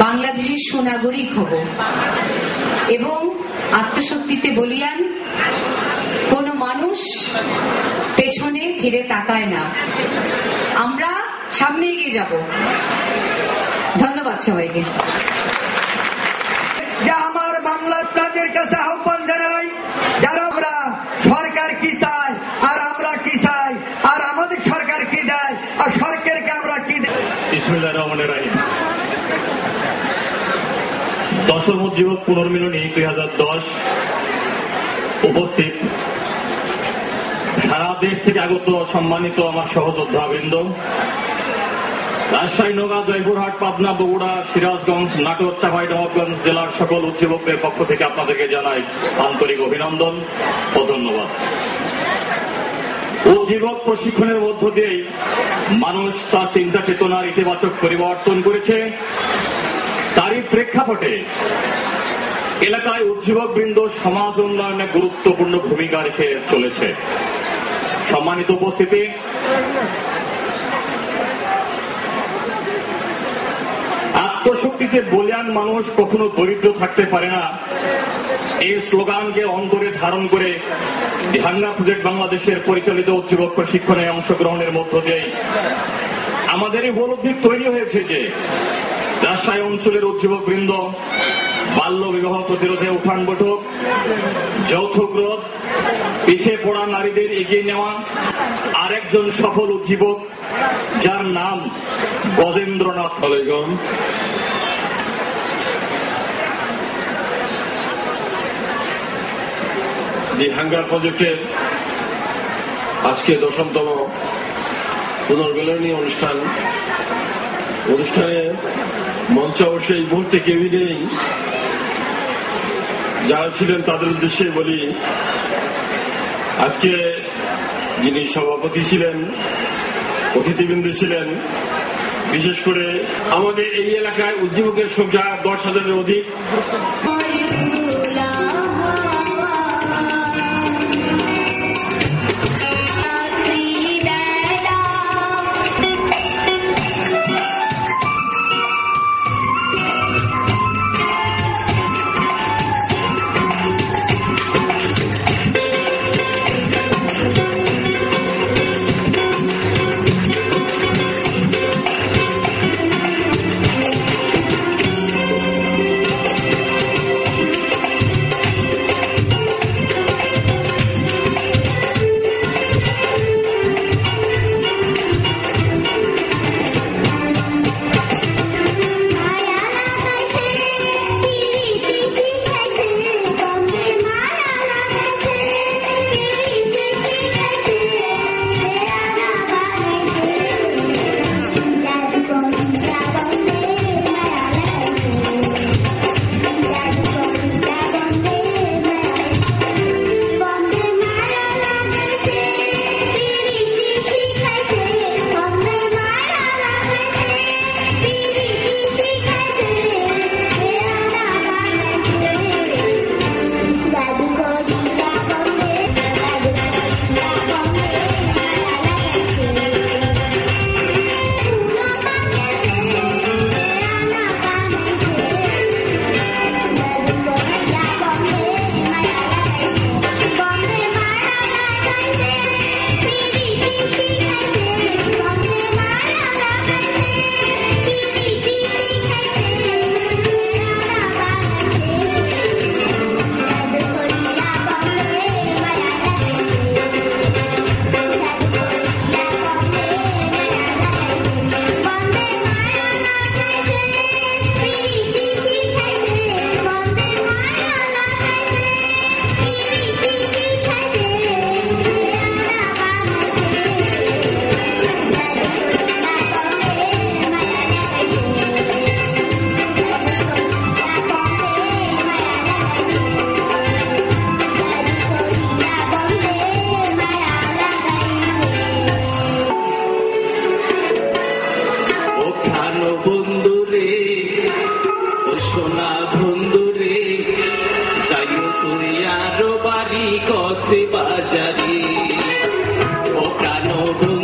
বাংলাদেশের সুনাগরিক হব এবং আত্মশক্তিতে বলিয়ান কোন মানুষ পেছনে ফিরে তাকায় না। আমরা সামনে এগিয়ে যাব। ধন্যবাদ সবাইকে। আমার বাংলা আপনাদের কাছে আহ্বান জানাই, যারা আমরা সরকার কি চাই আর আমরা কি চাই আর আমাদের সরকার কি দেয় আর সরকারকে আমরা কি দেয়। বিসমিল্লাহির রহমানির রহিম। 10ম উজ্জীবক পুনর্মিলনী 2010 উপস্থিত সারা দেশ থেকে আগত সম্মানিত আমার সহযোদ্ধাবৃন্দ, রাজশাহী, নওগাঁ, জয়পুরহাট, পাবনা, বগুড়া, সিরাজগঞ্জ, নাটোর, চাঁপাইনবাবগঞ্জ জেলার সকল উজ্জীবকদের পক্ষ থেকে আপনাদেরকে জানাই আন্তরিক অভিনন্দন ও ধন্যবাদ। উজ্জীবক প্রশিক্ষণের মধ্য দিয়েই মানুষ তার চিন্তা চেতনার ইতিবাচক পরিবর্তন করেছে। তারই প্রেক্ষাপটে এলাকায় উজ্জীবক বৃন্দ সমাজ উন্নয়নে গুরুত্বপূর্ণ ভূমিকা রেখে চলেছে। সম্মানিত উপস্থিতি, আত্মশক্তিতে বলিয়ান মানুষ কখনো দরিদ্র থাকতে পারে না, এই স্লোগানকে অন্তরে ধারণ করে হাঙ্গা প্রজেক্ট বাংলাদেশের পরিচালিত উজ্জীবক প্রশিক্ষণে অংশগ্রহণের মধ্য দিয়ে আমাদের এই উপলব্ধি তৈরি হয়েছে যে রাজশাহী অঞ্চলের উজ্জীবক বৃন্দ বাল্য বিবাহ প্রতিরোধে উঠান বৈঠক, যৌথগ্রোধ, পিছিয়ে পড়া নারীদের এগিয়ে নেওয়া, আর একজন সফল উজ্জীবক যার নাম গজেন্দ্রনাথ হলেগন। দি হাঙ্গার প্রজেক্টের আজকে 10তম পুনর্মিলনী অনুষ্ঠানে মঞ্চে অবশ্য এই মুহূর্তে কেউই নেই। যারা ছিলেন তাদের উদ্দেশ্যে বলি, আজকে যিনি সভাপতি ছিলেন, অতিথিবৃন্দ ছিলেন, বিশেষ করে আমাদের এই এলাকায় উজ্জীবকের সংখ্যা 10,000-এর অধিক। ওঠো